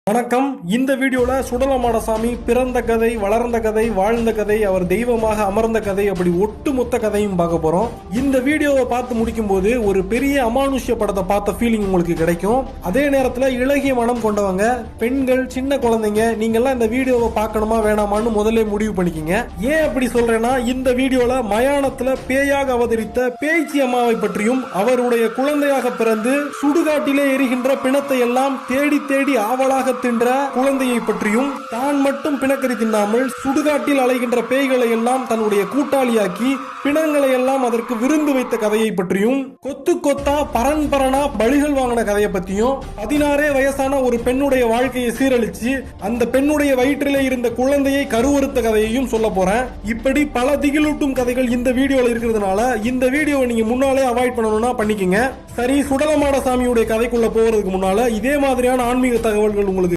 வணக்கம். இந்த வீடியோல சுடலமாடசாமி பிறந்த கதை, வளர்ந்த கதை, வாழ்ந்த கதை, அவர் தெய்வமாக அமர்ந்த கதை, அப்படி ஒட்டுமொத்த கதையும் பார்க்க போறோம். இந்த வீடியோவை பார்த்து முடிக்கும் போது ஒரு பெரிய அமானுஷ்ய படத்தை பார்த்த ஃபீலிங் உங்களுக்கு கிடைக்கும். அதே நேரத்தில் இளகிய மனம் கொண்டவங்க, பெண்கள், சின்ன குழந்தைங்க, நீங்கெல்லாம் இந்த வீடியோவை பார்க்கணுமா வேணாமான்னு முதல்ல முடிவு பண்ணிக்கிங்க. ஏன் அப்படி சொல்றேன்னா, இந்த வீடியோல மயானத்துல பேயாக அவதரித்த பேய்ச்சி அம்மாவை பற்றியும் அவருடைய குழந்தையாக பிறந்து சுடுகாட்டிலே எரிகின்ற பிணத்தை எல்லாம் தேடி தேடி ஆவலாக தின்ற குழந்தையை பற்றியும், தான் மட்டும் பிணக்கறி தின்னாமல் சுடுகாட்டில் அலைகின்ற பேய்களை எல்லாம் தன்னுடைய கூட்டாளியாக்கி பிணங்களை எல்லாம் அதற்கு விருந்து வைத்த கதையை பற்றியும், கொத்து கொத்தா பரன்பரனா பலிகள் வாங்கின கதையை பற்றியும், 16 வயசான ஒரு பெண்ணுடைய வாழ்க்கையை சீரழிச்சு அந்த பெண்ணுடைய வயிற்றிலே இருந்த குழந்தையை கருவறுத்த கதையையும் சொல்ல போறேன். இப்படி பல திகிலூட்டும் கதைகள் இந்த வீடியோல இருக்கிறதுனால இந்த வீடியோவை நீங்க முன்னாலே அவாய்ட் பண்ணணும்னா பண்ணிக்கங்க. சரி, சுடலமாடசாமியுடைய கதைக்குள்ள போறதுக்கு முன்னால இதே மாதிரியான ஆன்மீக தகவல்கள் உங்களுக்கு